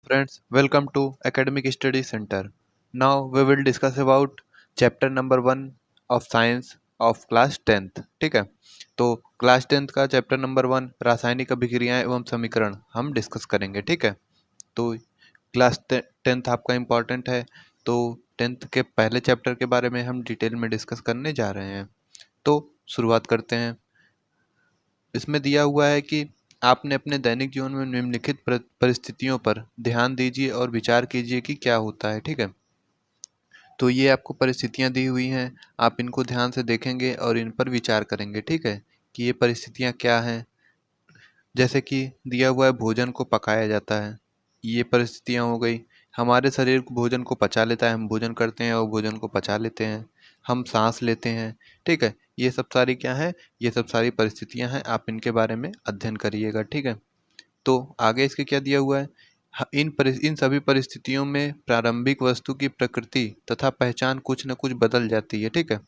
friends, welcome to Academic Study Center. Now we will discuss about chapter number 1 of science of class 10th. ठीक है, तो class 10th का chapter number 1 रासायनिक अभिक्रियाएं एवं समीकरण हम डिस्कस करेंगे. ठीक है, तो क्लास 10th आपका इम्पॉर्टेंट है, तो 10th के पहले चैप्टर के बारे में हम डिटेल में डिस्कस करने जा रहे हैं. तो शुरुआत करते हैं. इसमें दिया हुआ है कि आपने अपने दैनिक जीवन में निम्नलिखित परिस्थितियों पर ध्यान दीजिए और विचार कीजिए कि क्या होता है. ठीक है, तो ये आपको परिस्थितियां दी हुई हैं, आप इनको ध्यान से देखेंगे और इन पर विचार करेंगे. ठीक है, कि ये परिस्थितियां क्या हैं. जैसे कि दिया हुआ है भोजन को पकाया जाता है, ये परिस्थितियां हो गई. हमारे शरीर भोजन को पचा लेता है, हम भोजन करते हैं और भोजन को पचा लेते हैं. हम सांस लेते हैं. ठीक है, ये सब सारी क्या है, ये सब सारी परिस्थितियां हैं, आप इनके बारे में अध्ययन करिएगा. ठीक है, तो आगे इसके क्या दिया हुआ है. इन सभी परिस्थितियों में प्रारंभिक वस्तु की प्रकृति तथा पहचान कुछ न कुछ बदल जाती है. ठीक है,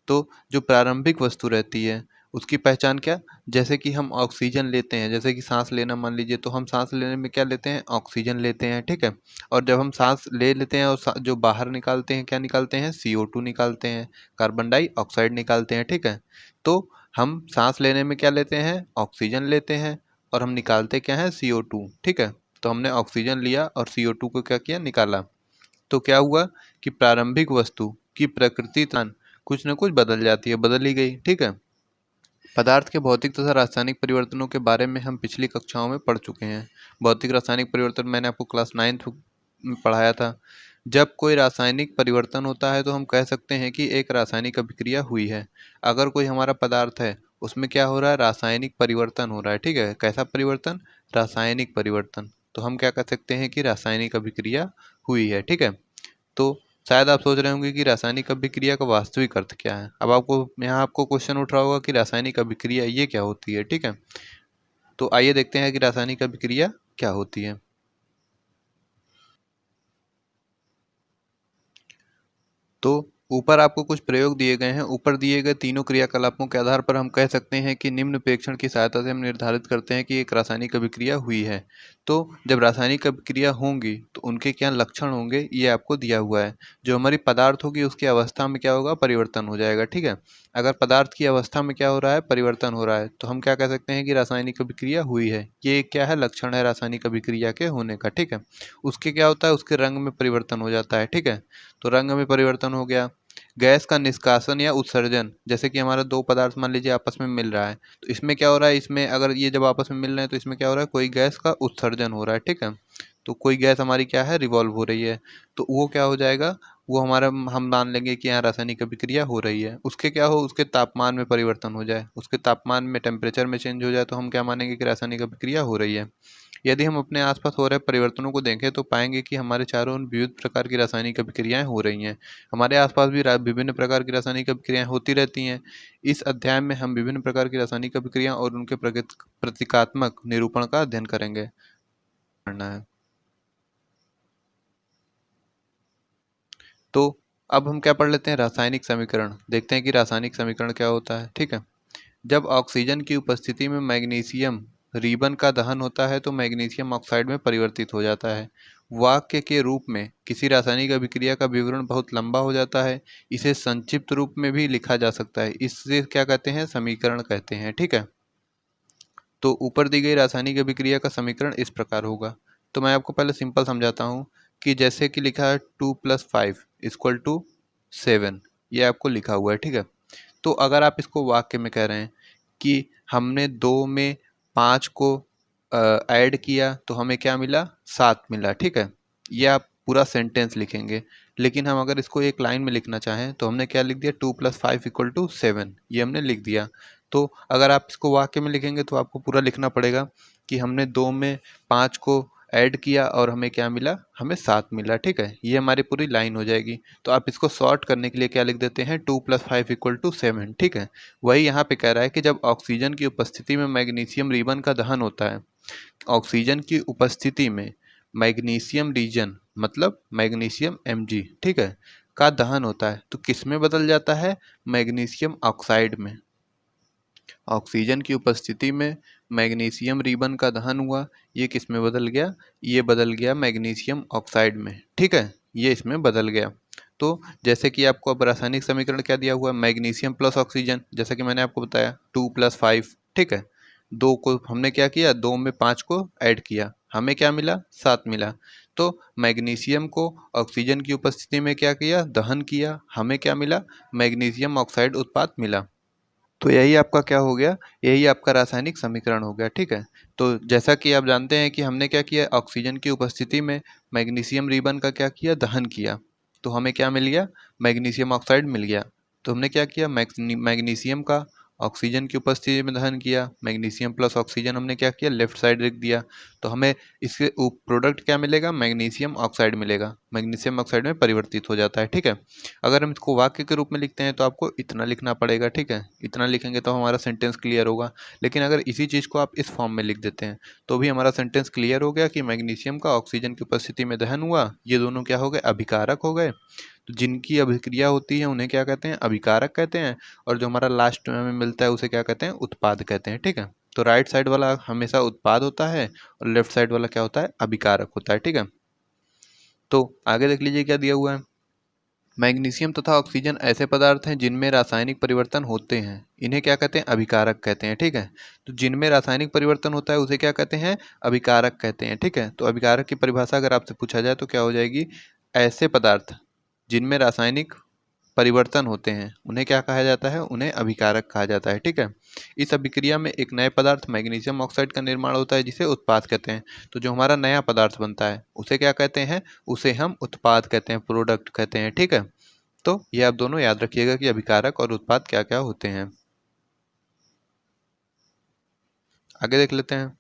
तो जो प्रारंभिक वस्तु रहती है उसकी पहचान क्या, जैसे कि हम ऑक्सीजन लेते हैं, जैसे कि सांस लेना मान लीजिए, तो हम सांस लेने में क्या लेते हैं, ऑक्सीजन लेते हैं. ठीक है, और जब हम सांस ले लेते हैं और जो बाहर निकालते हैं, क्या निकालते हैं, CO2 निकालते हैं, कार्बन डाइऑक्साइड निकालते हैं. ठीक है, तो हम सांस लेने में क्या लेते हैं, ऑक्सीजन लेते हैं, और हम निकालते क्या है, CO2. ठीक है, तो हमने ऑक्सीजन लिया और CO2 को क्या किया, निकाला. तो क्या हुआ कि प्रारंभिक वस्तु की प्रकृति कुछ न कुछ बदल जाती है, बदल ही गई. ठीक है, पदार्थ के भौतिक तथा रासायनिक परिवर्तनों के बारे में हम पिछली कक्षाओं में पढ़ चुके हैं. भौतिक रासायनिक परिवर्तन मैंने आपको क्लास 9th में पढ़ाया था. जब कोई रासायनिक परिवर्तन होता है तो हम कह सकते हैं कि एक रासायनिक अभिक्रिया हुई है. अगर कोई हमारा पदार्थ है, उसमें क्या हो रहा है, रासायनिक परिवर्तन हो रहा है. ठीक है, कैसा परिवर्तन, रासायनिक परिवर्तन, तो हम क्या कह सकते हैं कि रासायनिक अभिक्रिया हुई है. ठीक है, तो शायद आप सोच रहे होंगे कि रासायनिक अभिक्रिया का वास्तविक अर्थ क्या है. अब आपको क्वेश्चन उठ रहा होगा कि रासायनिक अभिक्रिया ये क्या होती है. ठीक है, तो आइए देखते हैं कि रासायनिक अभिक्रिया क्या होती है. तो ऊपर आपको कुछ प्रयोग दिए गए हैं. ऊपर दिए गए तीनों क्रियाकलापों के आधार पर हम कह सकते हैं कि निम्न प्रेक्षण की सहायता से हम निर्धारित करते हैं कि एक रासायनिक अभिक्रिया हुई है. तो जब रासायनिक अभिक्रिया होंगी तो उनके क्या लक्षण होंगे, ये आपको दिया हुआ है. जो हमारी पदार्थ होगी उसकी अवस्था में क्या होगा, परिवर्तन हो जाएगा. ठीक है, अगर पदार्थ की अवस्था में क्या हो रहा है, परिवर्तन हो रहा है, तो हम क्या कह सकते हैं कि रासायनिक अभिक्रिया हुई है. ये क्या है, लक्षण है रासायनिक अभिक्रिया के होने का. ठीक है, उसके क्या होता है, उसके रंग में परिवर्तन हो जाता है. ठीक है, तो रंग में परिवर्तन हो गया. गैस का निष्कासन या उत्सर्जन, जैसे कि हमारा दो पदार्थ मान लीजिए आपस में मिल रहा है, तो इसमें क्या हो रहा है, इसमें अगर ये जब आपस में मिल रहे हैं तो इसमें क्या हो रहा है, कोई गैस का उत्सर्जन हो रहा है. ठीक है, तो कोई गैस हमारी क्या है, रिवॉल्व हो रही है, तो वो क्या हो जाएगा, वो हमारा हम मान लेंगे कि यहाँ रासायनिक अभिक्रिया हो रही है. उसके क्या हो, उसके तापमान में परिवर्तन हो जाए, उसके तापमान में, टेम्परेचर में चेंज हो जाए, तो हम क्या मानेंगे कि रासायनिक अभिक्रिया हो रही है. यदि हम अपने आसपास हो रहे परिवर्तनों को देखें तो पाएंगे कि हमारे चारों ओर विविध प्रकार की रासायनिक अभिक्रियाएं हो रही हैं. हमारे आसपास भी विभिन्न प्रकार की रासायनिक अभिक्रियाएं होती रहती हैं. इस अध्याय में हम विभिन्न प्रकार की रासायनिक अभिक्रियाएं और उनके प्रतीकात्मक निरूपण का अध्ययन करेंगे. करना है. तो अब हम क्या पढ़ लेते हैं, रासायनिक समीकरण. देखते हैं कि रासायनिक समीकरण क्या होता है. ठीक है, जब ऑक्सीजन की उपस्थिति में मैग्नीशियम रिबन का दहन होता है तो मैग्नीशियम ऑक्साइड में परिवर्तित हो जाता है. वाक्य के रूप में किसी रासायनिक अभिक्रिया का विवरण बहुत लंबा हो जाता है. इसे संक्षिप्त रूप में भी लिखा जा सकता है. इससे क्या कहते हैं, समीकरण कहते हैं. ठीक है, तो ऊपर दी गई रासायनिक अभिक्रिया का समीकरण इस प्रकार होगा. तो मैं आपको पहले सिंपल समझाता हूँ कि जैसे कि लिखा है 2+5=7, ये आपको लिखा हुआ है. ठीक है, तो अगर आप इसको वाक्य में कह रहे हैं कि हमने 2 में 5 को ऐड किया तो हमें क्या मिला, 7 मिला. ठीक है, ये आप पूरा सेंटेंस लिखेंगे. लेकिन हम अगर इसको एक लाइन में लिखना चाहें तो हमने क्या लिख दिया, 2+5=7, ये हमने लिख दिया. तो अगर आप इसको वाक्य में लिखेंगे तो आपको पूरा लिखना पड़ेगा कि हमने 2 में 5 को ऐड किया और हमें क्या मिला, हमें 7 मिला. ठीक है, ये हमारी पूरी लाइन हो जाएगी. तो आप इसको शॉर्ट करने के लिए क्या लिख देते हैं, 2+5=7. ठीक है, वही यहाँ पे कह रहा है कि जब ऑक्सीजन की उपस्थिति में मैग्नीशियम रिबन का दहन होता है, ऑक्सीजन की उपस्थिति में मैग्नीशियम रीजन मतलब मैग्नीशियम Mg, ठीक है, का दहन होता है तो किस में बदल जाता है, मैग्नीशियम ऑक्साइड में. ऑक्सीजन की उपस्थिति में मैग्नीशियम रिबन का दहन हुआ, ये किस में बदल गया, ये बदल गया मैग्नीशियम ऑक्साइड में, ठीक है, ये इसमें बदल गया। तो जैसे कि आपको अब रासायनिक समीकरण क्या दिया हुआ है, मैग्नीशियम प्लस ऑक्सीजन, जैसा कि मैंने आपको बताया 2+5, ठीक है, दो को हमने क्या किया, 2 में 5 को ऐड किया, हमें क्या मिला, 7 मिला। तो मैग्नीशियम को ऑक्सीजन की उपस्थिति में क्या किया, दहन किया, हमें क्या मिला, मैग्नीशियम ऑक्साइड उत्पाद मिला। तो यही आपका क्या हो गया, यही आपका रासायनिक समीकरण हो गया, ठीक है। तो जैसा कि आप जानते हैं कि हमने क्या किया, ऑक्सीजन की उपस्थिति में मैग्नीशियम रिबन का क्या किया, दहन किया, तो हमें क्या मिल गया, मैग्नीशियम ऑक्साइड मिल गया। तो हमने क्या किया, मैग्नीशियम का ऑक्सीजन की उपस्थिति में दहन किया, मैग्नीशियम प्लस ऑक्सीजन हमने क्या किया, लेफ्ट साइड रख दिया, तो हमें इसके प्रोडक्ट क्या मिलेगा, मैग्नीशियम ऑक्साइड मिलेगा, मैग्नीशियम ऑक्साइड में परिवर्तित हो जाता है, ठीक है। अगर हम इसको वाक्य के रूप में लिखते हैं तो आपको इतना लिखना पड़ेगा, ठीक है, इतना लिखेंगे तो हमारा सेंटेंस क्लियर होगा। लेकिन अगर इसी चीज़ को आप इस फॉर्म में लिख देते हैं तो भी हमारा सेंटेंस क्लियर हो गया कि मैग्नीशियम का ऑक्सीजन की उपस्थिति में दहन हुआ, ये दोनों क्या हो गए, अभिकारक हो गए। तो जिनकी अभिक्रिया होती है उन्हें क्या कहते हैं, अभिकारक कहते हैं, और जो हमारा लास्ट में हमें मिलता है उसे क्या कहते हैं, उत्पाद कहते हैं, ठीक है। तो राइट साइड वाला हमेशा उत्पाद होता है और लेफ्ट साइड वाला क्या होता है, अभिकारक होता है, ठीक है। तो आगे देख लीजिए क्या दिया हुआ है, मैग्नीशियम तथा ऑक्सीजन ऐसे पदार्थ हैं जिनमें रासायनिक परिवर्तन होते हैं, इन्हें क्या कहते हैं, अभिकारक कहते हैं, ठीक है। तो जिनमें रासायनिक परिवर्तन होता है उसे क्या कहते हैं, अभिकारक कहते हैं, ठीक है। तो अभिकारक की परिभाषा अगर आपसे पूछा जाए तो क्या हो जाएगी, ऐसे पदार्थ जिनमें रासायनिक परिवर्तन होते हैं उन्हें क्या कहा जाता है, उन्हें अभिकारक कहा जाता है, ठीक है। इस अभिक्रिया में एक नए पदार्थ मैग्नीशियम ऑक्साइड का निर्माण होता है जिसे उत्पाद कहते हैं। तो जो हमारा नया पदार्थ बनता है उसे क्या कहते हैं, उसे हम उत्पाद कहते हैं, प्रोडक्ट कहते हैं, ठीक है। तो ये आप दोनों याद रखिएगा कि अभिकारक और उत्पाद क्या क्या होते हैं। आगे देख लेते हैं।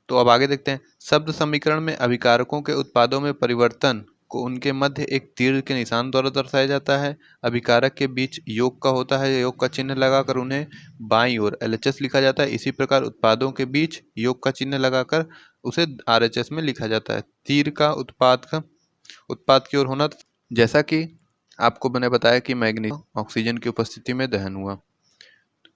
तो अब आगे देखते हैं, शब्द समीकरण में अभिकारकों के उत्पादों में परिवर्तन को उनके मध्य एक तीर के निशान द्वारा दर्शाया जाता है। अभिकारक के बीच योग का होता है, योग का चिन्ह लगाकर उन्हें बाईं ओर LHS लिखा जाता है। इसी प्रकार उत्पादों के बीच योग का चिन्ह लगाकर उसे RHS में लिखा जाता है। तीर का उत्पाद की ओर होना, जैसा कि आपको मैंने बताया कि मैग्नीशियम ऑक्सीजन की उपस्थिति में दहन हुआ,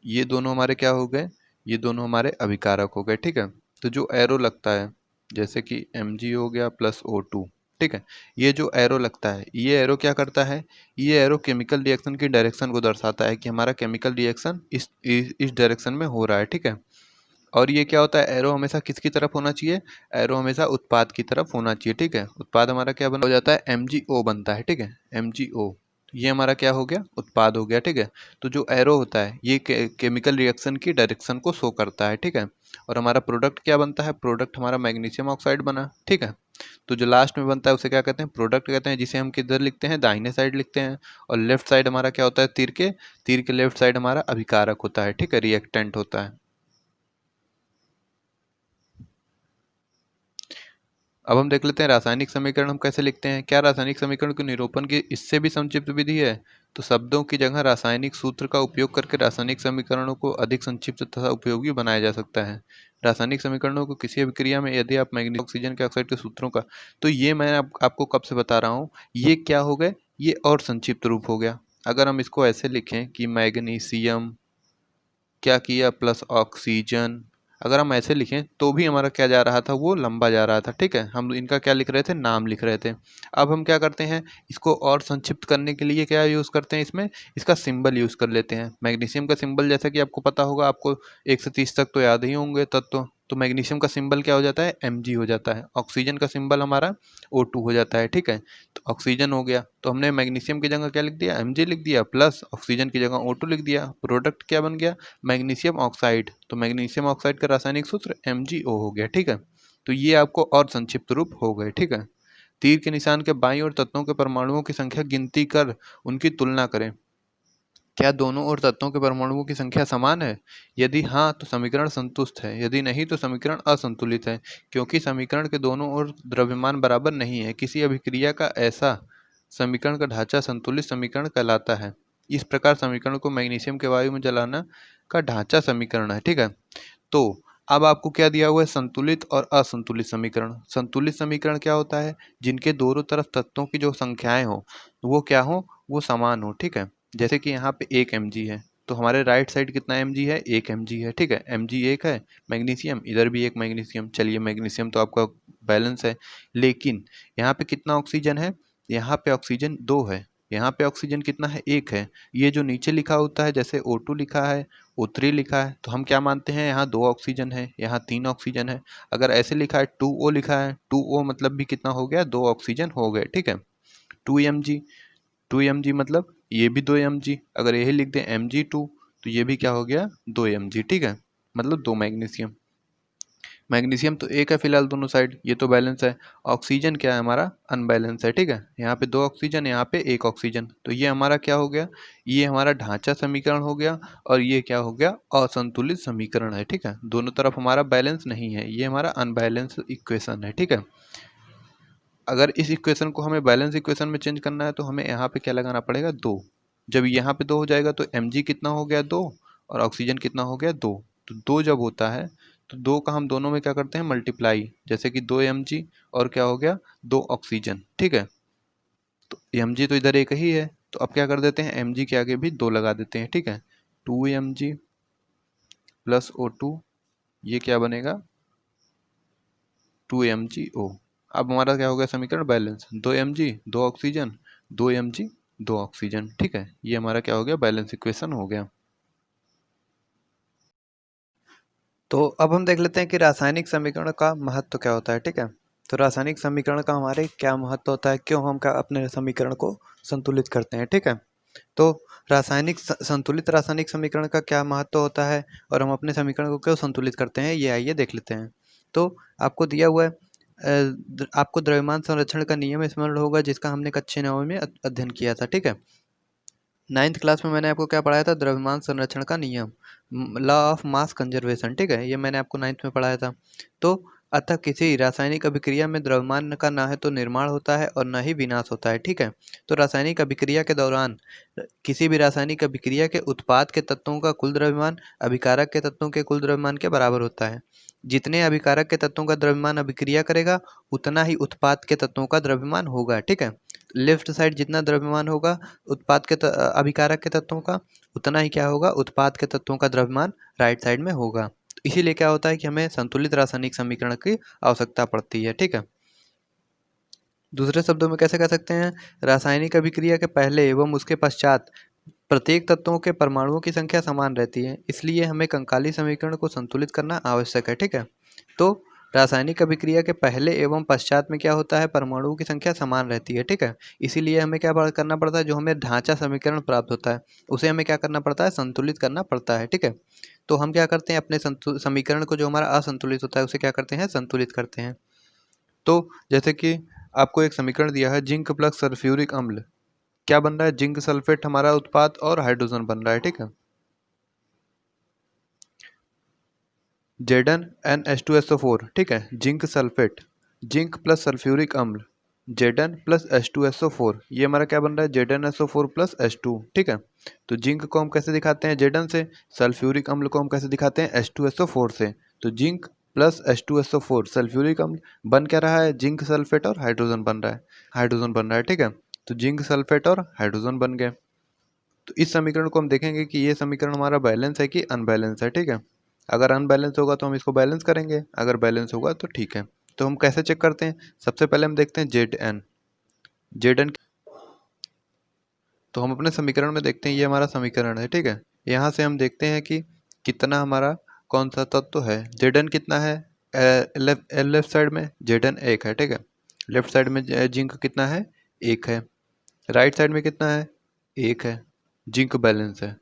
ये दोनों हमारे क्या हो गए, ये दोनों हमारे अभिकारक हो गए, ठीक है। तो जो एरो लगता है जैसे कि Mg हो गया प्लस O2, ठीक है, ये जो एरो लगता है ये एरो क्या करता है, ये एरो केमिकल रिएक्शन की डायरेक्शन को दर्शाता है कि हमारा केमिकल रिएक्शन इस डायरेक्शन में हो रहा है, ठीक है। और ये क्या होता है, एरो हमेशा किसकी तरफ होना चाहिए, एरो हमेशा उत्पाद की तरफ होना चाहिए, ठीक है। उत्पाद हमारा क्या बना हो जाता है, MgO बनता है, ठीक है, MgO, ये हमारा क्या हो गया, उत्पाद हो गया, ठीक है। तो जो एरो होता है ये केमिकल रिएक्शन की डायरेक्शन को शो करता है, ठीक है। और हमारा प्रोडक्ट क्या बनता है, प्रोडक्ट हमारा मैग्नीशियम ऑक्साइड बना, ठीक है। तो जो लास्ट में बनता है उसे क्या कहते हैं, प्रोडक्ट कहते हैं, जिसे हम किधर लिखते हैं, दाहिने साइड लिखते हैं। और लेफ्ट साइड हमारा क्या होता है, तीर के लेफ्ट साइड हमारा अभिकारक होता है, ठीक है, रिएक्टेंट होता है। अब हम देख लेते हैं रासायनिक समीकरण हम कैसे लिखते हैं। क्या रासायनिक समीकरण के निरूपण की इससे भी संक्षिप्त विधि है? तो शब्दों की जगह रासायनिक सूत्र का उपयोग करके रासायनिक समीकरणों को अधिक संक्षिप्त तथा उपयोगी बनाया जा सकता है। रासायनिक समीकरणों को किसी अभिक्रिया में यदि आप मैग्नीशियम ऑक्सीजन के ऑक्साइड के सूत्रों का, तो ये मैं आपको कब से बता रहा हूँ, ये क्या हो गए, ये और संक्षिप्त रूप हो गया। अगर हम इसको ऐसे लिखें कि मैग्नीशियम क्या किया प्लस ऑक्सीजन, अगर हम ऐसे लिखें तो भी हमारा क्या जा रहा था, वो लंबा जा रहा था, ठीक है। हम इनका क्या लिख रहे थे, नाम लिख रहे थे। अब हम क्या करते हैं, इसको और संक्षिप्त करने के लिए क्या यूज़ करते हैं, इसमें इसका सिंबल यूज़ कर लेते हैं। मैग्नीशियम का सिंबल जैसा कि आपको पता होगा, आपको 1 से 30 तक तो याद ही होंगे तत्व। तो मैग्नीशियम का सिंबल क्या हो जाता है, Mg हो जाता है। ऑक्सीजन का सिंबल हमारा O2 हो जाता है, ठीक है। तो ऑक्सीजन हो गया, तो हमने मैग्नीशियम की जगह क्या लिख दिया, Mg लिख दिया, प्लस ऑक्सीजन की जगह O2 लिख दिया। प्रोडक्ट क्या बन गया, मैग्नीशियम ऑक्साइड। तो मैग्नीशियम ऑक्साइड का रासायनिक सूत्र MgO हो गया, ठीक है। तो ये आपको और संक्षिप्त रूप हो गए, ठीक है। तीर के निशान के बाईं ओर तत्वों के परमाणुओं की संख्या गिनती कर उनकी तुलना करें। क्या दोनों ओर तत्वों के परमाणुओं की संख्या समान है? यदि हाँ तो समीकरण संतुष्ट है, यदि नहीं तो समीकरण असंतुलित है, क्योंकि समीकरण के दोनों ओर द्रव्यमान बराबर नहीं है। किसी अभिक्रिया का ऐसा समीकरण का ढांचा संतुलित समीकरण कहलाता है। इस प्रकार समीकरण को मैग्नीशियम के वायु में जलाना का ढांचा समीकरण है, ठीक है। तो अब आपको क्या दिया हुआ है, संतुलित और असंतुलित समीकरण। संतुलित समीकरण क्या होता है, जिनके दोनों तरफ तत्वों की जो संख्याएं हो वो क्या हो, वो समान हो, ठीक है। जैसे कि यहाँ पे 1 Mg है तो हमारे राइट साइड कितना mg है, 1 mg है, ठीक है, mg 1 है, मैग्नीशियम इधर भी 1 मैग्नीशियम। चलिए मैग्नीशियम तो आपका बैलेंस है, लेकिन यहाँ पे कितना ऑक्सीजन है, यहाँ पे ऑक्सीजन 2 है, यहाँ पे ऑक्सीजन कितना है, 1 है। ये जो नीचे लिखा होता है जैसे O2 लिखा है, O3 लिखा है, तो हम क्या मानते हैं, यहाँ 2 ऑक्सीजन है, यहाँ 3 ऑक्सीजन है। अगर ऐसे लिखा है 2O लिखा है, 2O मतलब भी कितना हो गया, 2 ऑक्सीजन हो गए, ठीक है। 2mg, 2mg मतलब ये भी 2mg, अगर यही लिख दें mg2 तो ये भी क्या हो गया, 2mg, ठीक है, मतलब 2 मैग्नीशियम। मैग्नीशियम तो एक है फिलहाल दोनों साइड, ये तो बैलेंस है। ऑक्सीजन क्या है हमारा, अनबैलेंस है, ठीक है, यहाँ पे 2 ऑक्सीजन, यहाँ पे 1 ऑक्सीजन, तो ये हमारा क्या हो गया, ये हमारा ढांचा समीकरण हो गया, और ये क्या हो गया, असंतुलित समीकरण है, ठीक है। दोनों तरफ हमारा बैलेंस नहीं है, ये हमारा अनबैलेंस इक्वेशन है, ठीक है। अगर इस इक्वेशन को हमें बैलेंस इक्वेशन में चेंज करना है तो हमें यहाँ पे क्या लगाना पड़ेगा, 2। जब यहाँ पे 2 हो जाएगा तो mg कितना हो गया, 2, और ऑक्सीजन कितना हो गया, 2। तो 2 जब होता है तो 2 का हम दोनों में क्या करते हैं, मल्टीप्लाई, जैसे कि 2 mg और क्या हो गया, 2 ऑक्सीजन, ठीक है। तो mg तो इधर एक ही है, तो अब क्या कर देते हैं, mg के आगे भी 2 लगा देते हैं, ठीक है। 2mg प्लस O2, ये क्या बनेगा, 2mgO। अब हमारा क्या हो गया समीकरण, balance, 2 mg 2 oxygen, 2 mg 2 oxygen, ठीक है, ये हमारा क्या हो गया, बैलेंस इक्वेशन हो गया। तो अब हम देख लेते हैं कि रासायनिक समीकरण का महत्व क्या होता है, ठीक है। तो रासायनिक समीकरण का हमारे क्या महत्व होता है, क्यों हम क्या अपने समीकरण को संतुलित करते हैं, ठीक है। तो संतुलित रासायनिक समीकरण का क्या महत्व होता है और हम अपने समीकरण को क्यों संतुलित करते हैं, ये आइए देख लेते हैं। तो आपको दिया हुआ है आपको द्रव्यमान संरक्षण का नियम स्मरण होगा, जिसका हमने कक्षा 9 में अध्ययन किया था, ठीक है। 9th क्लास में मैंने आपको क्या पढ़ाया था, द्रव्यमान संरक्षण का नियम, लॉ ऑफ मास कंजर्वेशन, ठीक है, ये मैंने आपको 9th में पढ़ाया था। तो अतः किसी रासायनिक अभिक्रिया में द्रव्यमान का ना है तो निर्माण होता है और न ही विनाश होता है, ठीक है। तो रासायनिक अभिक्रिया के दौरान किसी भी रासायनिक अभिक्रिया के उत्पाद के तत्वों का कुल द्रव्यमान अभिकारक के तत्वों के कुल द्रव्यमान के बराबर होता है। जितने अभिकारक के तत्वों का द्रव्यमान अभिक्रिया करेगा उतना ही उत्पाद के तत्वों का द्रव्यमान होगा, ठीक है। लेफ्ट साइड जितना द्रव्यमान होगा उत्पाद के अभिकारक के तत्वों का, उतना ही क्या होगा, उत्पाद के तत्वों का द्रव्यमान राइट साइड में होगा। तो इसीलिए क्या होता है कि हमें संतुलित रासायनिक समीकरण की आवश्यकता पड़ती है, ठीक है। दूसरे शब्दों में कैसे कह सकते हैं, रासायनिक अभिक्रिया के पहले एवं उसके पश्चात प्रत्येक तत्वों के परमाणुओं की संख्या समान रहती है, इसलिए हमें कंकाली समीकरण को संतुलित करना आवश्यक है, ठीक है। तो रासायनिक अभिक्रिया के पहले एवं पश्चात में क्या होता है, परमाणुओं की संख्या समान रहती है, ठीक है। इसीलिए हमें क्या करना पड़ता है, जो हमें ढांचा समीकरण प्राप्त होता है उसे हमें क्या करना पड़ता है, संतुलित करना पड़ता है, ठीक है। तो हम क्या करते हैं, अपने समीकरण को जो हमारा असंतुलित होता है उसे क्या करते हैं, संतुलित करते हैं। तो जैसे कि आपको एक समीकरण दिया है, जिंक प्लस सल्फ्यूरिक अम्ल, क्या बन रहा है, जिंक सल्फेट हमारा उत्पाद और हाइड्रोजन बन रहा है, ठीक है। Zn ठीक है, zinc sulphate, zinc plus sulphuric अम्ल, Zn प्लस H2SO4, ये हमारा क्या बन रहा है, ZnSO4 प्लस H2, ठीक है। तो जिंक को हम कैसे दिखाते हैं, Zn से, सल्फ्यूरिक अम्ल को हम कैसे दिखाते हैं, H2SO4 से। तो जिंक प्लस H2SO4 सल्फ्यूरिक अम्ल बन क्या रहा है, जिंक सल्फेट और हाइड्रोजन बन रहा है, ठीक है। तो जिंक सल्फेट और हाइड्रोजन बन गए। तो इस समीकरण को हम देखेंगे कि ये समीकरण हमारा बैलेंस है कि अनबैलेंस है, ठीक है। अगर अनबैलेंस होगा तो हम इसको बैलेंस करेंगे, अगर बैलेंस होगा तो ठीक है। तो हम कैसे चेक करते हैं, सबसे पहले हम देखते हैं Zn। तो हम अपने समीकरण में देखते हैं, ये हमारा समीकरण है, ठीक है। यहाँ से हम देखते हैं कि कितना हमारा कौन सा तत्व है, Zn कितना है, लेफ्ट साइड में Zn 1 है, ठीक है। लेफ्ट साइड में जिंक कितना है, 1 है। राइट साइड में कितना है, 1 है, जिंक बैलेंस है,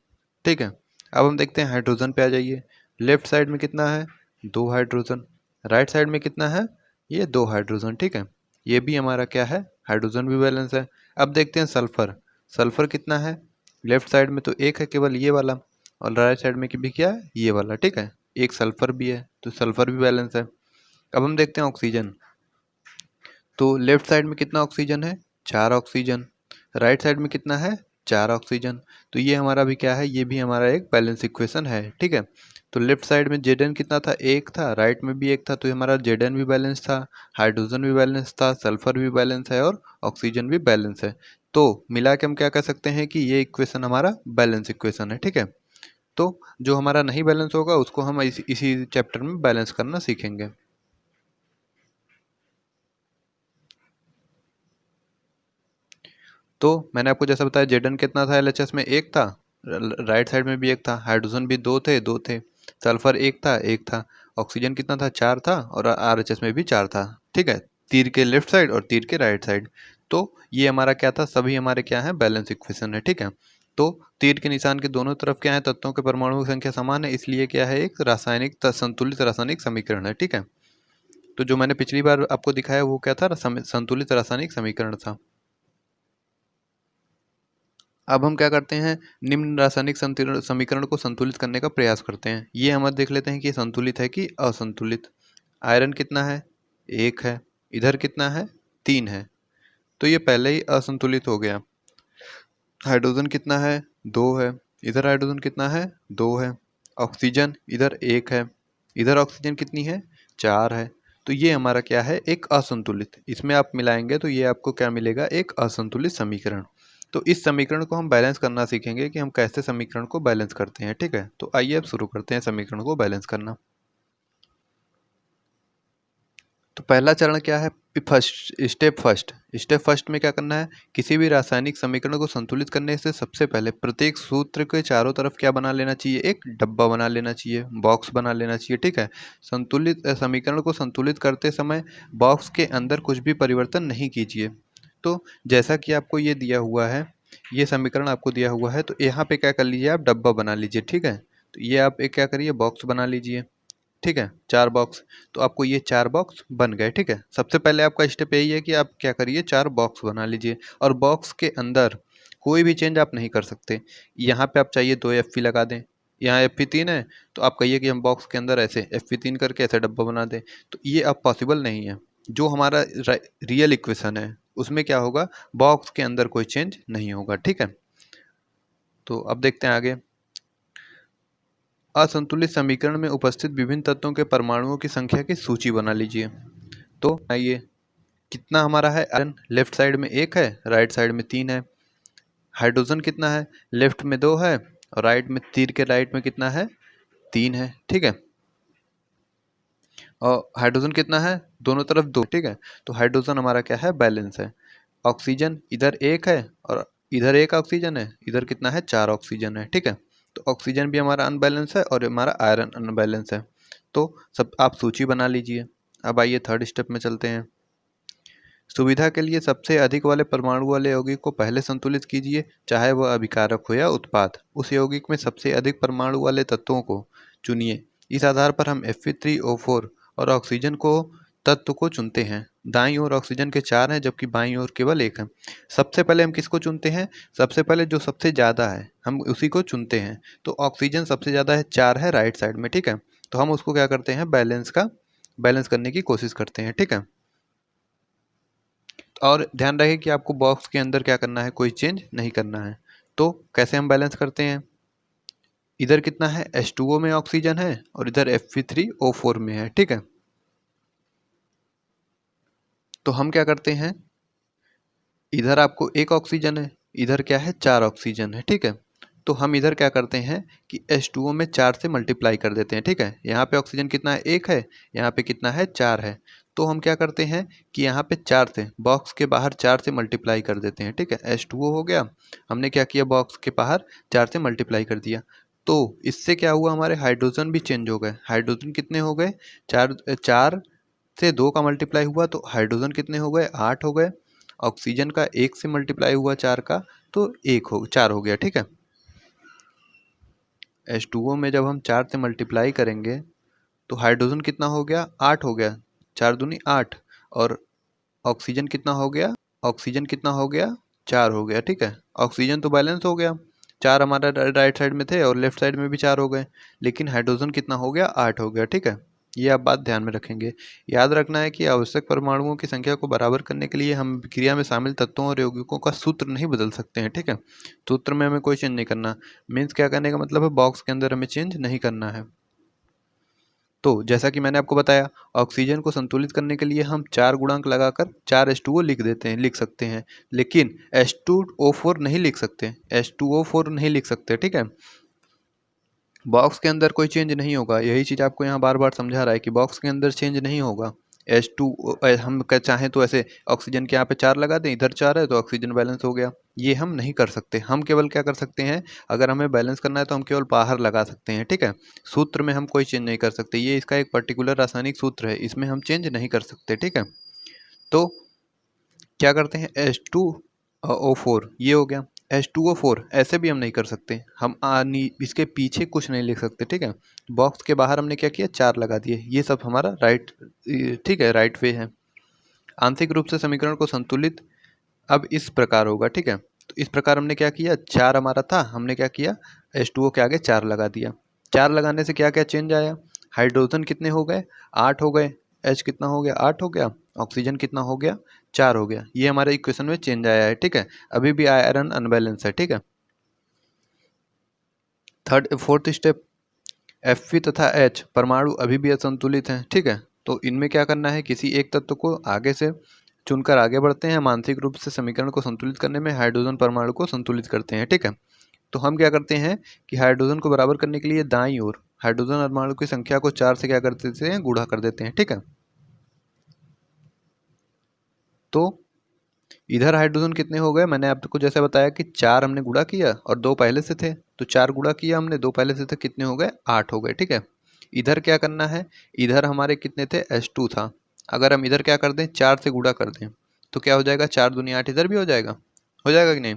ठीक है। अब हम देखते हैं हाइड्रोजन पे आ जाइए, लेफ्ट साइड में कितना है, 2 हाइड्रोजन, राइट साइड में कितना है, ये 2 हाइड्रोजन, ठीक है। ये भी हमारा क्या है, हाइड्रोजन भी बैलेंस है। अब देखते हैं सल्फर, सल्फर कितना है, लेफ्ट साइड में तो 1 है केवल ये वाला, और राइट साइड में भी क्या है, ये वाला, ठीक है, एक सल्फर भी है, तो सल्फर भी बैलेंस है। अब हम देखते हैं ऑक्सीजन, तो लेफ्ट साइड में कितना ऑक्सीजन है, 4 ऑक्सीजन, राइट साइड में कितना है, 4 ऑक्सीजन। तो ये हमारा भी क्या है, ये भी हमारा एक बैलेंस इक्वेशन है, ठीक है। तो लेफ्ट साइड में Zn कितना था, 1 था, राइट में भी 1 था, तो ये हमारा Zn भी बैलेंस था, हाइड्रोजन भी बैलेंस था, सल्फर भी बैलेंस है और ऑक्सीजन भी बैलेंस है। तो मिला के हम क्या कह सकते हैं कि ये इक्वेशन हमारा बैलेंस इक्वेशन है, ठीक है। तो जो हमारा नहीं बैलेंस होगा उसको हम इसी चैप्टर में बैलेंस करना सीखेंगे। तो मैंने आपको जैसा बताया जेडन कितना था एलएचएस में, एक था, राइट साइड में भी एक था, हाइड्रोजन भी दो थे, सल्फर एक था, ऑक्सीजन कितना था, 4 था, और आरएचएस में भी 4 था। ठीक है, तीर के लेफ्ट साइड और तीर के राइट साइड। तो ये हमारा क्या था, सभी हमारे क्या है, बैलेंस इक्वेशन है। ठीक है, तो तीर के निशान के दोनों तरफ क्या है, तत्वों के परमाणुओं की संख्या समान है, इसलिए क्या है, एक रासायनिक संतुलित रासायनिक समीकरण है। ठीक है, तो जो मैंने पिछली बार आपको दिखाया वो क्या था, संतुलित रासायनिक समीकरण था। अब हम क्या करते हैं, निम्न रासायनिक समीकरण को संतुलित करने का प्रयास करते हैं। ये हम देख लेते हैं कि संतुलित है कि असंतुलित। आयरन कितना है, 1 है, इधर कितना है, 3 है, तो ये पहले ही असंतुलित हो गया। हाइड्रोजन कितना है, 2 है, इधर हाइड्रोजन कितना है, 2 है, ऑक्सीजन इधर 1 है, इधर ऑक्सीजन कितनी है, 4 है, तो ये हमारा क्या है, एक असंतुलित। इसमें आप मिलाएंगे तो ये आपको क्या मिलेगा, एक असंतुलित समीकरण। तो इस समीकरण को हम बैलेंस करना सीखेंगे कि हम कैसे समीकरण को बैलेंस करते हैं। ठीक है, तो आइए अब शुरू करते हैं समीकरण को बैलेंस करना। तो पहला चरण क्या है, स्टेप फर्स्ट में क्या करना है, किसी भी रासायनिक समीकरण को संतुलित करने से सबसे पहले प्रत्येक सूत्र के चारों तरफ क्या बना लेना चाहिए, एक डब्बा बना लेना चाहिए, बॉक्स बना लेना चाहिए। ठीक है, संतुलित समीकरण को संतुलित करते समय बॉक्स के अंदर कुछ भी परिवर्तन नहीं कीजिए। तो जैसा कि आपको ये दिया हुआ है, ये समीकरण आपको दिया हुआ है, तो यहाँ पे क्या कर लीजिए, आप डब्बा बना लीजिए। ठीक है, तो ये आप एक क्या करिए, बॉक्स बना लीजिए। ठीक है, 4 बॉक्स, तो आपको ये 4 बॉक्स बन गए। ठीक है, सबसे पहले आपका स्टेप यही है कि आप क्या करिए, 4 बॉक्स बना लीजिए, और बॉक्स के अंदर कोई भी चेंज आप नहीं कर सकते। यहाँ पे आप चाहिए 2 एफ लगा दें, यहाँ एफ 3 है, तो आप कहिए कि हम बॉक्स के अंदर ऐसे एफ 3 करके ऐसे डब्बा बना दें, तो ये अब पॉसिबल नहीं है। जो हमारा रियल इक्वेशन है उसमें क्या होगा, बॉक्स के अंदर कोई चेंज नहीं होगा। ठीक है, तो अब देखते हैं आगे। असंतुलित समीकरण में उपस्थित विभिन्न तत्वों के परमाणुओं की संख्या की सूची बना लीजिए। तो आइए, कितना हमारा है, आयरन लेफ्ट साइड में 1 है, राइट साइड में 3 है। हाइड्रोजन कितना है, लेफ्ट में 2 है, और राइट में, तीर के राइट में कितना है, 3 है। ठीक है, और हाइड्रोजन कितना है, दोनों तरफ 2। ठीक है, तो हाइड्रोजन हमारा क्या है, बैलेंस है। ऑक्सीजन इधर 1 है, और इधर 1 ऑक्सीजन है, इधर कितना है, 4 ऑक्सीजन है। ठीक है, तो ऑक्सीजन भी हमारा अनबैलेंस है और हमारा आयरन अनबैलेंस है। तो सब आप सूची बना लीजिए। अब आइए थर्ड स्टेप में चलते हैं। सुविधा के लिए सबसे अधिक वाले परमाणु वाले यौगिक को पहले संतुलित कीजिए, चाहे वह अभिकारक हो या उत्पाद। उस यौगिक में सबसे अधिक परमाणु वाले तत्वों को चुनिए। इस आधार पर हम Fe3O4 और ऑक्सीजन को तत्व को चुनते हैं। दाईं ओर ऑक्सीजन के 4 हैं, जबकि बाईं ओर केवल 1 है। सबसे पहले हम किसको चुनते हैं, सबसे पहले जो सबसे ज़्यादा है हम उसी को चुनते हैं। तो ऑक्सीजन सबसे ज़्यादा है, 4 है राइट साइड में। ठीक है, तो हम उसको क्या करते हैं, बैलेंस करने की कोशिश करते हैं। ठीक है, और ध्यान रहे कि आपको बॉक्स के अंदर क्या करना है, कोई चेंज नहीं करना है। तो कैसे हम बैलेंस करते हैं, इधर कितना है, H2O में ऑक्सीजन है, और इधर Fe3O4 में है। ठीक है, तो हम क्या करते हैं, इधर आपको 1 ऑक्सीजन है, इधर क्या है, 4 ऑक्सीजन है। ठीक है, तो हम इधर क्या करते हैं कि H2O में 4 से मल्टीप्लाई कर देते हैं। ठीक है, यहाँ पे ऑक्सीजन कितना है, 1 है, यहाँ पे कितना है, 4 है, तो हम क्या करते हैं कि यहाँ पे 4 से, बॉक्स के बाहर 4 से मल्टीप्लाई कर देते हैं। ठीक है, H2O हो गया, हमने क्या किया, बॉक्स के बाहर 4 से मल्टीप्लाई कर दिया। तो इससे क्या हुआ, हमारे हाइड्रोजन भी चेंज हो गए। हाइड्रोजन कितने हो गए, 4 से 2 का मल्टीप्लाई हुआ तो हाइड्रोजन कितने हो गए, 8 हो गए। ऑक्सीजन का 1 से मल्टीप्लाई हुआ 4 का, तो 4 हो गया। ठीक है, H2O में जब हम 4 से मल्टीप्लाई करेंगे तो हाइड्रोजन कितना हो गया, 8 हो गया, 4 दूनी 8, और ऑक्सीजन कितना हो गया, ऑक्सीजन कितना हो गया, 4 हो गया। ठीक है, ऑक्सीजन तो बैलेंस हो गया, 4 हमारा राइट साइड में थे और लेफ्ट साइड में भी 4 हो गए, लेकिन हाइड्रोजन कितना हो गया, 8 हो गया। ठीक है, ये आप बात ध्यान में रखेंगे। याद रखना है कि आवश्यक परमाणुओं की संख्या को बराबर करने के लिए हम क्रिया में शामिल तत्वों और यौगिकों का सूत्र नहीं बदल सकते हैं। ठीक है, सूत्र में हमें कोई चेंज नहीं करना। मीन्स क्या करने का मतलब है, बॉक्स के अंदर हमें चेंज नहीं करना है। तो जैसा कि मैंने आपको बताया, ऑक्सीजन को संतुलित करने के लिए हम 4 गुणांक लगाकर 4H2O लिख सकते हैं, लेकिन H2O4 नहीं लिख सकते, H2O4 नहीं लिख सकते। ठीक है, बॉक्स के अंदर कोई चेंज नहीं होगा, यही चीज़ आपको यहाँ बार बार समझा रहा है कि बॉक्स के अंदर चेंज नहीं होगा। H2 हम चाहें तो ऐसे ऑक्सीजन के यहाँ पे 4 लगा दें, इधर 4 है तो ऑक्सीजन बैलेंस हो गया। ये हम नहीं कर सकते, हम केवल क्या कर सकते हैं, अगर हमें बैलेंस करना है तो हम केवल बाहर लगा सकते हैं, ठीक है। सूत्र में हम कोई चेंज नहीं कर सकते, ये इसका एक पर्टिकुलर रासायनिक सूत्र है, इसमें हम चेंज नहीं कर सकते, ठीक है। तो क्या करते हैं, H2O4 ये हो गया। H2O4 ऐसे भी हम नहीं कर सकते, हम इसके पीछे कुछ नहीं लिख सकते, ठीक है। बॉक्स के बाहर हमने क्या किया, 4 लगा दिए, ये सब हमारा राइट, ठीक है, राइट वे है। आंशिक रूप से समीकरण को संतुलित अब इस प्रकार होगा, ठीक है। तो इस प्रकार हमने क्या किया, 4 हमारा था, हमने क्या किया, H2O के आगे 4 लगा दिया। 4 लगाने से क्या क्या चेंज आया, हाइड्रोजन कितने हो गए, 8 हो गए। H कितना हो गया, 8 हो गया। ऑक्सीजन कितना हो गया, 4 हो गया। ये हमारे इक्वेशन में चेंज आया है, ठीक है। अभी भी आयरन अनबैलेंस है, ठीक है। फोर्थ स्टेप, Fe तथा H परमाणु अभी भी असंतुलित हैं, ठीक है। तो इनमें क्या करना है, किसी एक तत्व को आगे से चुनकर आगे बढ़ते हैं, मानसिक रूप से समीकरण को संतुलित करने में हाइड्रोजन परमाणु को संतुलित करते हैं, ठीक है। तो हम क्या करते हैं कि हाइड्रोजन को बराबर करने के लिए दाईं ओर हाइड्रोजन परमाणु की संख्या को 4 से क्या कर देते हैं, गुणा कर देते हैं, ठीक है। तो इधर हाइड्रोजन कितने हो गए, मैंने आपको जैसे बताया कि 4 हमने गुणा किया और 2 पहले से थे, तो 4 गुणा किया हमने, 2 पहले से थे, कितने हो गए, 8 हो गए, ठीक है। इधर क्या करना है, इधर हमारे कितने थे, H2 था। अगर हम इधर क्या कर दें, 4 से गुणा कर दें तो क्या हो जाएगा, 4 दूनी 8, इधर भी हो जाएगा कि नहीं,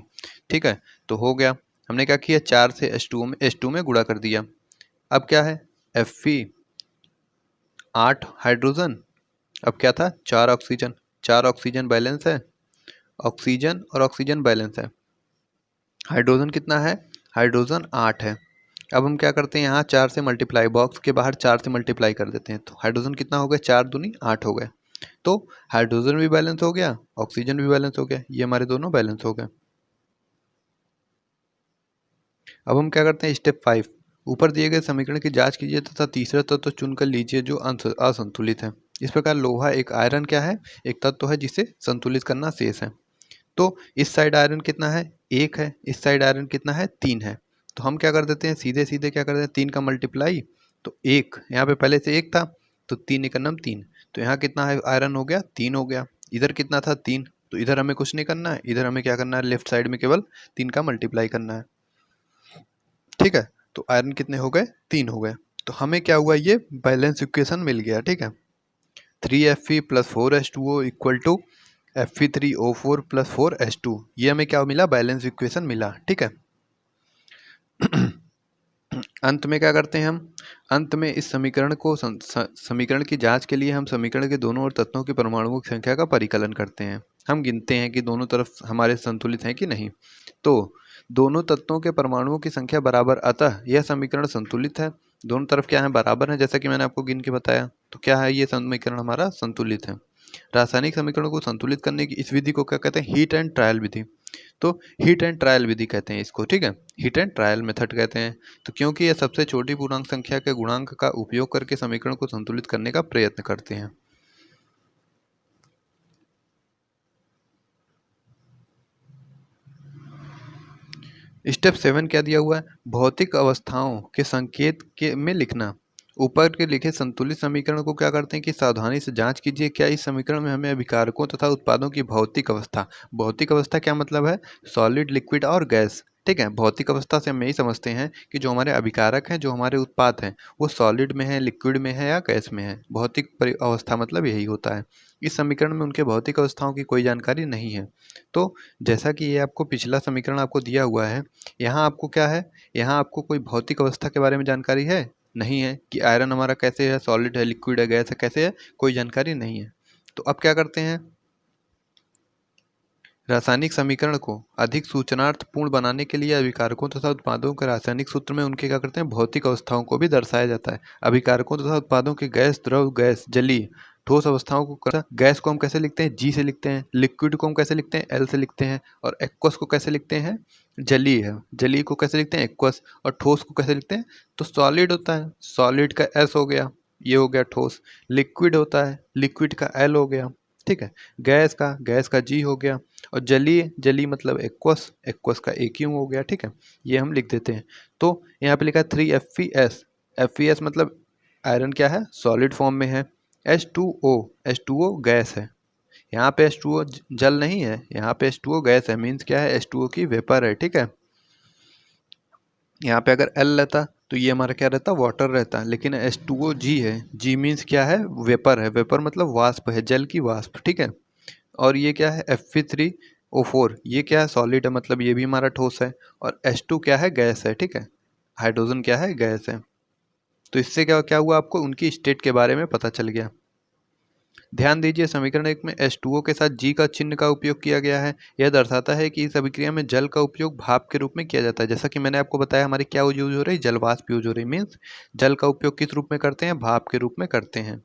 ठीक है। तो हो गया, हमने क्या किया, 4 से H2 में गुणा कर दिया। अब क्या है, Fe 8 हाइड्रोजन, अब क्या था, 4 ऑक्सीजन, 4 ऑक्सीजन बैलेंस है, ऑक्सीजन और ऑक्सीजन बैलेंस है। हाइड्रोजन कितना है, हाइड्रोजन 8 है। अब हम क्या करते हैं, यहाँ 4 से मल्टीप्लाई, बॉक्स के बाहर 4 से मल्टीप्लाई कर देते हैं, तो हाइड्रोजन कितना हो गया, 4 दूनी 8 हो गए। तो हाइड्रोजन भी बैलेंस हो गया, ऑक्सीजन भी बैलेंस हो गया, ये हमारे दोनों बैलेंस हो गए। अब हम क्या करते हैं, स्टेप 5, ऊपर दिए गए समीकरण की जांच कीजिए तथा तीसरा तत्व चुनकर लीजिए जो असंतुलित है। इस प्रकार लोहा एक आयरन क्या है, एक तत्व है जिसे संतुलित करना शेष है। तो इस साइड आयरन कितना है, 1 है, इस साइड आयरन कितना है, 3 है। तो हम क्या कर देते हैं, सीधे सीधे क्या कर देते हैं, 3 का मल्टीप्लाई, तो 1 यहाँ पे पहले से 1 था, तो 3 एक नम 3, तो यहाँ कितना है, आयरन हो गया, 3 हो गया। इधर कितना था, 3, तो इधर हमें कुछ नहीं करना है, इधर हमें क्या करना है, लेफ्ट साइड में केवल 3 का मल्टीप्लाई करना है, ठीक है। तो आयरन कितने हो गए, 3 हो गए। तो हमें क्या हुआ, ये बैलेंस इक्वेशन मिल गया, ठीक है। 3Fe plus 4H2O equal to Fe3O4 plus 4H2, ये हमें क्या मिला, बैलेंस इक्वेशन मिला, ठीक है। अंत में क्या करते हैं हम, अंत में इस समीकरण को समीकरण की जांच के लिए हम समीकरण के दोनों ओर तत्वों की परमाणुओं की संख्या का परिकलन करते हैं। हम गिनते हैं कि दोनों तरफ हमारे संतुलित हैं कि नहीं। तो दोनों तत्वों के परमाणुओं की संख्या बराबर, अतः यह समीकरण संतुलित है। दोनों तरफ क्या है, बराबर है, जैसा कि मैंने आपको गिन के बताया। तो क्या है, ये समीकरण हमारा संतुलित है। रासायनिक समीकरणों को संतुलित करने की इस विधि को क्या कहते हैं, हीट एंड ट्रायल विधि। तो हीट एंड ट्रायल विधि कहते हैं इसको, ठीक है, हीट एंड ट्रायल मेथड कहते हैं। तो क्योंकि यह सबसे छोटी पूर्णांक संख्या के गुणांक का उपयोग करके समीकरण को संतुलित करने का प्रयत्न करते हैं। स्टेप 7 क्या दिया हुआ है, भौतिक अवस्थाओं के संकेत के में लिखना। ऊपर के लिखे संतुलित समीकरण को क्या करते हैं कि सावधानी से जांच कीजिए, क्या इस समीकरण में हमें अभिकारकों तथा उत्पादों की भौतिक अवस्था क्या मतलब है, सॉलिड, लिक्विड और गैस, ठीक है। भौतिक अवस्था से हम यही समझते हैं कि जो हमारे अभिकारक हैं, जो हमारे उत्पाद हैं, वो सॉलिड में है, लिक्विड में है या गैस में है। भौतिक अवस्था मतलब यही होता है। इस समीकरण में उनके भौतिक अवस्थाओं की कोई जानकारी नहीं है। तो जैसा कि ये आपको पिछला समीकरण आपको दिया हुआ है, यहाँ आपको क्या है, यहाँ आपको कोई भौतिक अवस्था के बारे में जानकारी है, नहीं है, कि आयरन हमारा कैसे है, सॉलिड है, लिक्विड है, गैस है, कैसे है, कोई जानकारी नहीं है। तो अब क्या करते हैं, रासायनिक समीकरण को अधिक सूचनार्थपूर्ण बनाने के लिए अभिकारकों तथा उत्पादों के रासायनिक सूत्र में उनके क्या करते हैं, भौतिक अवस्थाओं को भी दर्शाया जाता है। अभिकारकों तथा उत्पादों के गैस, द्रव, गैस, जलीय, ठोस अवस्थाओं को, गैस को हम कैसे लिखते हैं, जी से लिखते हैं, लिक्विड को हम कैसे लिखते हैं, एल से लिखते हैं, और एक्वस को कैसे लिखते हैं, जलीय है, जलीय को कैसे लिखते हैं, एक्वस, और ठोस को कैसे लिखते हैं, तो सॉलिड होता है, सॉलिड का एस हो गया, ये हो गया ठोस। लिक्विड होता है, लिक्विड का एल हो गया, ठीक है। गैस का जी हो गया, और जली मतलब एक्वस, एक्वस का एक्यू हो गया। ठीक है, ये हम लिख देते हैं। तो यहाँ पे लिखा है 3FeS, FeS मतलब आयरन क्या है, सॉलिड फॉर्म में है। H2O, H2O गैस है। यहाँ पे H2O जल नहीं है, यहाँ पे H2O गैस है, मीन्स क्या है, H2O की वेपर है। ठीक है, यहाँ पे अगर L रहता तो ये हमारा क्या रहता, वाटर रहता, लेकिन H2O G है। G मीन्स क्या है, वेपर है, वेपर मतलब वाष्प है, जल की वाष्प। ठीक है, और ये क्या है, Fe3O4, ये क्या है, सॉलिड है, मतलब ये भी हमारा ठोस है। और H2 क्या है, गैस है। ठीक है, हाइड्रोजन क्या है, गैस है। तो इससे क्या क्या हुआ, आपको उनकी स्टेट के बारे में पता चल गया। ध्यान दीजिए, समीकरण 1 में H2O के साथ G का चिन्ह का उपयोग किया गया है। यह दर्शाता है कि इस अभिक्रिया में जल का उपयोग भाप के रूप में किया जाता है। जैसा कि मैंने आपको बताया, हमारी क्या यूज हो रही है, जलवाष्प यूज हो रही है। मीन्स जल का उपयोग किस रूप में करते हैं, भाप के रूप में करते हैं।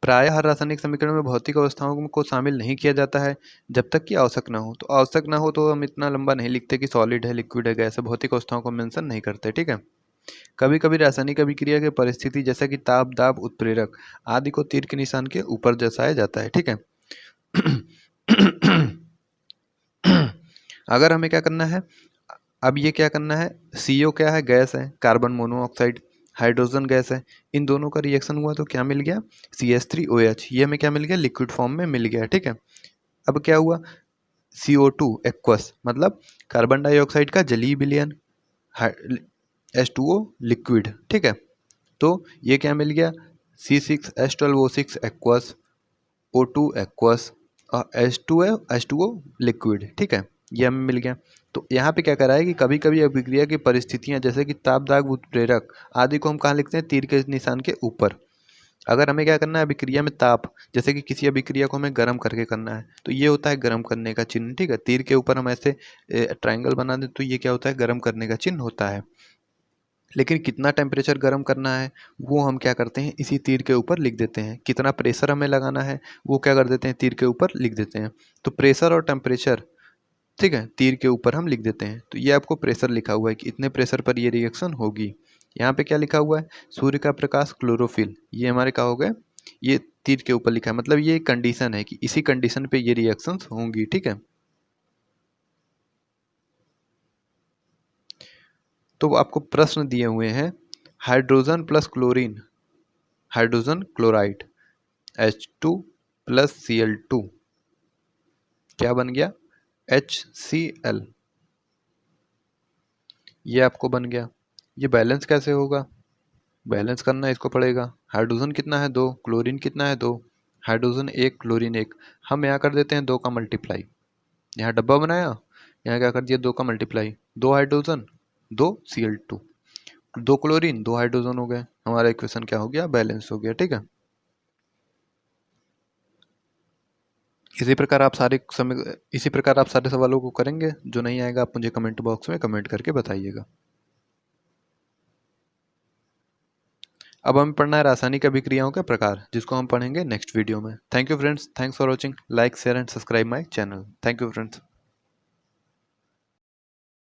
प्रायः हर रासायनिक समीकरण में भौतिक अवस्थाओं को शामिल नहीं किया जाता है जब तक कि आवश्यक ना हो। तो आवश्यक ना हो तो हम इतना लंबा नहीं लिखते कि सॉलिड है, लिक्विड है, गैस है, भौतिक अवस्थाओं को मेंशन नहीं करते। ठीक है, कभी कभी रासायनिक अभिक्रिया की परिस्थिति जैसा कि ताप, दाब, उत्प्रेरक आदि को तीर के निशान के ऊपर दर्शाया जाता है। ठीक है, अगर हमें क्या करना है, अब ये क्या करना है, CO क्या है, गैस है, कार्बन मोनोऑक्साइड हाइड्रोजन गैस है, इन दोनों का रिएक्शन हुआ तो क्या मिल गया, CH3OH, ये हमें क्या मिल गया, लिक्विड फॉर्म में मिल गया। ठीक है, अब क्या हुआ, CO2 एक्वस मतलब कार्बन डाइऑक्साइड का जलीय विलयन, H2O लिक्विड। ठीक है, तो ये क्या मिल गया, C6H12O6 एक्वस, O2 एक्वस और H2O लिक्विड। ठीक है, ये हमें मिल गया। तो यहाँ पे क्या करा है कि कभी कभी अभिक्रिया की परिस्थितियाँ जैसे कि ताप, दाब, उत्प्रेरक आदि को हम कहाँ लिखते हैं, तीर के निशान के ऊपर। अगर हमें क्या करना है, अभिक्रिया में ताप, जैसे कि किसी अभिक्रिया को हमें गर्म करके करना है, तो ये होता है गर्म करने का चिन्ह। ठीक है, तीर के ऊपर हम ऐसे ट्रायंगल बना दें तो ये क्या होता है, गर्म करने का चिन्ह होता है। लेकिन कितना टेम्परेचर गर्म करना है वो हम क्या करते हैं, इसी तीर के ऊपर लिख देते हैं। कितना प्रेशर हमें लगाना है वो क्या कर देते हैं, तीर के ऊपर लिख देते हैं। तो प्रेशर और टेम्परेचर, ठीक है, तीर के ऊपर हम लिख देते हैं। तो ये आपको प्रेशर लिखा हुआ है कि इतने प्रेशर पर ये रिएक्शन होगी। यहाँ पे क्या लिखा हुआ है, सूर्य का प्रकाश, क्लोरोफिल, ये हमारे क्या हो गए, ये तीर के ऊपर लिखा है, मतलब ये एक कंडीशन है कि इसी कंडीशन पे ये रिएक्शंस होंगी। ठीक है, तो आपको प्रश्न दिए हुए हैं, hydrogen plus chlorine, hydrogen chloride, H2 plus Cl2 क्या बन गया, HCl, ये आपको बन गया। ये बैलेंस कैसे होगा, बैलेंस करना इसको पड़ेगा। हाइड्रोजन कितना है, 2, क्लोरीन कितना है, 2, हाइड्रोजन 1, क्लोरीन 1, हम यहाँ कर देते हैं 2 का मल्टीप्लाई, यहाँ डब्बा बनाया, यहाँ क्या कर दिया, 2 का multiply, 2 hydrogen 2 Cl2, 2 chlorine 2 hydrogen हो गए, हमारा इक्वेशन क्या हो गया, बैलेंस हो गया। ठीक है, इसी प्रकार आप सारे सवालों को करेंगे। जो नहीं आएगा आप मुझे कमेंट बॉक्स में कमेंट करके बताइएगा। अब हमें पढ़ना है रासायनिक अभिक्रियाओं के प्रकार, जिसको हम पढ़ेंगे नेक्स्ट वीडियो में। Thank you friends, thanks for watching, like share and subscribe my channel. Thank you friends.